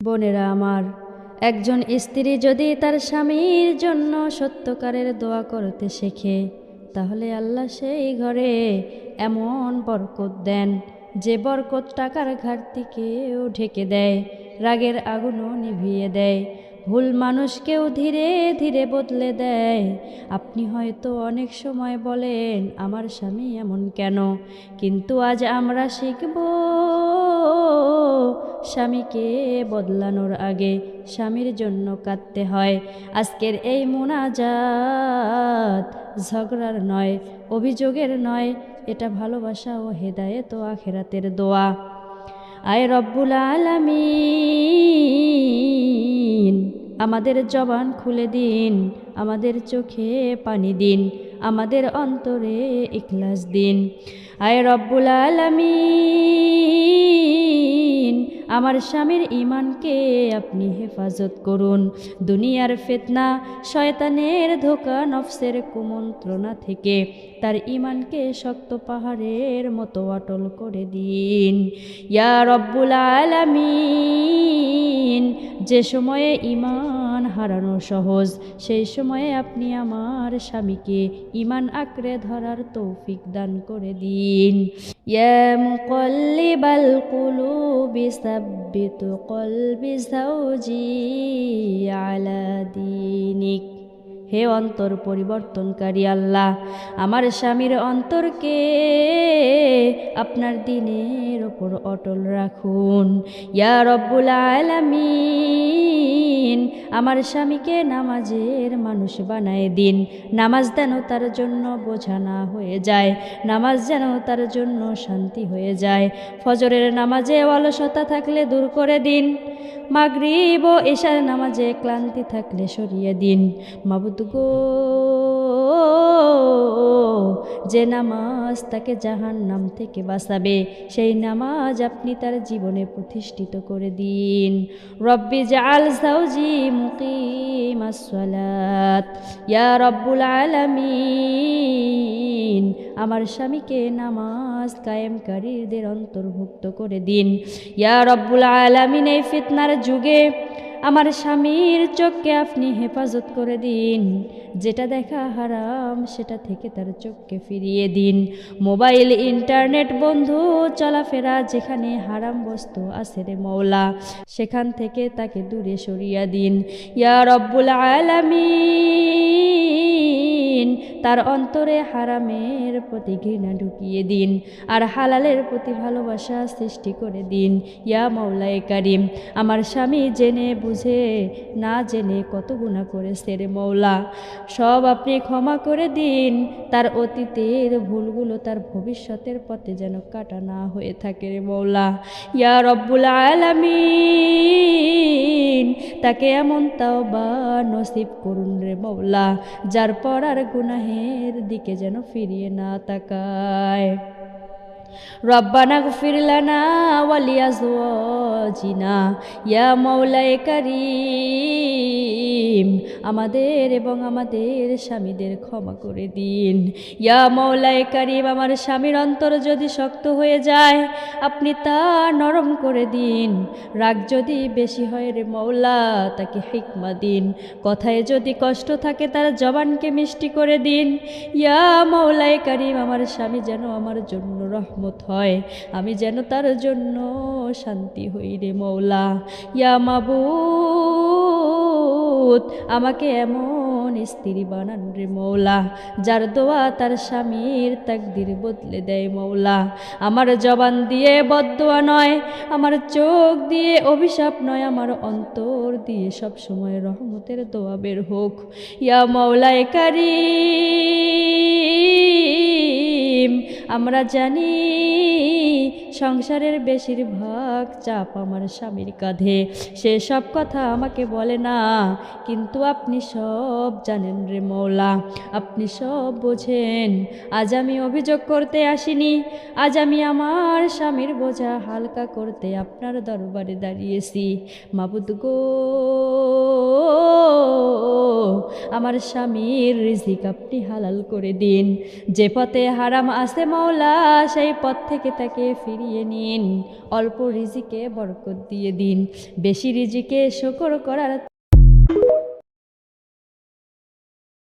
বোনেরা আমার, একজন স্ত্রী যদি তার স্বামীর জন্য সত্যকারের দোয়া করতে শেখে, তাহলে আল্লাহ সেই ঘরে এমন বরকত দেন যে বরকত টাকার ঘাটতিকেও ঢেকে দেয়, রাগের আগুনও নিভিয়ে দেয়, ভুল মানুষকেও ধীরে ধীরে বদলে দেয়। আপনি হয়তো অনেক সময় বলেন, আমার স্বামী এমন কেন? কিন্তু আজ আমরা শিখব স্বামীকে বদলানোর আগে স্বামীর জন্য কাঁদতে হয়। আজকের এই মোনাজাত ঝগড়ার নয়, অভিযোগের নয়, এটা ভালোবাসা ও হেদায়েত ও আখেরাতের দোয়া। আয় রব্বুল আলামিন, আমাদের জবান খুলে দিন, আমাদের চোখে পানি দিন, আমাদের অন্তরে ইখলাস দিন। আয় রব্বুল আলামিন, আমার স্বামীর ঈমানকে আপনি হেফাজত করুন। দুনিয়ার ফিতনা, শয়তানের ধোঁকা, নফসের কুমন্ত্রণা থেকে তার ঈমানকে শক্ত পাহাড়ের মতো অটল করে দিন। ইয়া রব্বুল আলামিন, যে সময়ে ঈমান হারানো সহজ, সেই সময়ে আপনি আমার স্বামীকে ঈমান আঁকড়ে ধরার তৌফিক দান করে দিন। ইয়া মুকাল্লিবাল কুলুবি সাব্বিত কলবি যাওজি আলা দীনিক। হে অন্তর পরিবর্তনকারী আল্লাহ, আমার স্বামীর অন্তরকে আপনার দ্বীনের ওপর অটল রাখুন। ইয়া রব্বুল আলামিন, আমার স্বামীকে নামাজের মানুষ বানায় দিন। নামাজ যেন তার জন্য বোঝা না হয়ে যায়, নামাজ যেন তার জন্য শান্তি হয়ে যায়। ফজরের নামাজে অলসতা থাকলে দূর করে দিন, মাগরিব ও এশার নামাজে ক্লান্তি থাকলে সরিয়ে দিন। মাবুদ গো, যে নামাজ তাকে জাহান্নাম থেকে বাঁচাবে, সেই নামাজ আপনি তার জীবনে প্রতিষ্ঠিত করে দিন। রব্বি জাআল যাওজি মুকিমাস সালাত। ইয়া রব্বুল আলামিন, আমার স্বামীকে নামাজ কায়েমকারীদের অন্তর্ভুক্ত করে দিন। ইয়া রব্বুল আলামিন, এই ফিতনার যুগে আমার স্বামীর চোখকে আপনি হেফাজত করে দিন। যেটা দেখা হারাম সেটা থেকে তার চোখকে ফিরিয়ে দিন। মোবাইল, ইন্টারনেট, বন্ধু, চলাফেরা, যেখানে হারাম বস্তু আছে রে মওলা, সেখান থেকে তাকে দূরে সরিয়ে দিন। ইয়া রব্বুল আলামিন, তার অন্তরে হারামের প্রতি ঘৃণা ঢুকিয়ে দিন, আর হালালের প্রতি ভালোবাসা সৃষ্টি করে দিন। ইয়া মাওলায়ে কারিম, আমার স্বামী জেনে বুঝে না জেনে কত গুনাহ করেছে রে মওলা, সব আপনি ক্ষমা করে দিন। তার অতীতের ভুলগুলো তার ভবিষ্যতের পথে যেন কাটা না হয়ে থাকে রে মওলা। ইয়া রব্বুল আলামিন, তাকে এমন তাওবা নসিব করুন রে মওলা, যার পর আর গুনাহের দিকে যেন ফিরিয়ে না তাকায়। রব্বানা গফির লানা ওয়া লিআজওয়াজিনা। ইয়া মাওলায়ে কারীম, আমাদের এবং আমাদের স্বামীদের ক্ষমা করে দিন। ইয়া মাওলায়ে কারীম, আমার স্বামীর অন্তর যদি শক্ত হয়ে যায়, আপনি তা নরম করে দিন। রাগ যদি বেশি হয় রে মওলা, তাকে হিকমা দিন। কথায় যদি কষ্ট থাকে, তার জবানকে মিষ্টি করে দিন। ইয়া মাওলায়ে কারীম, আমার স্বামী যেন আমার জন্য রহমত হয়, আমি যেন তার জন্য শান্তি হই রে মওলা। ইয়া মাবুদ, আমাকে এমন স্ত্রী বানান রে মওলা, যার দোয়া তার স্বামীর তাকদির বদলে দেয় মওলা। আমার জবান দিয়ে বদদোয়া নয়, আমার চোখ দিয়ে অভিশাপ নয়, আমার অন্তর দিয়ে সব সময় রহমতের দোয়া বের হোক। ইয়া মাওলায়ে কারীম, আমরা জানি সংসারের বেশিরভাগ চাপ আমার স্বামীর কাঁধে, সে সব কথা আমাকে বলে না, কিন্তু আপনি সব জানেন রে মওলা, আপনি সব বোঝেন। আজ আমি অভিযোগ করতে আসিনি, আজ আমি আমার স্বামীর বোঝা হালকা করতে আপনার দরবারে দাঁড়িয়েছি। মাবুদ গো, আমার স্বামীর রিজিক আপনি হালাল করে দিন। যে পথে হারাম আছে মাওলা সেই পথ থেকে তাকে ফিরিয়ে নিন। অল্প রিজিকে বরকত দিয়ে দিন, বেশি রিজিকে শুকর করার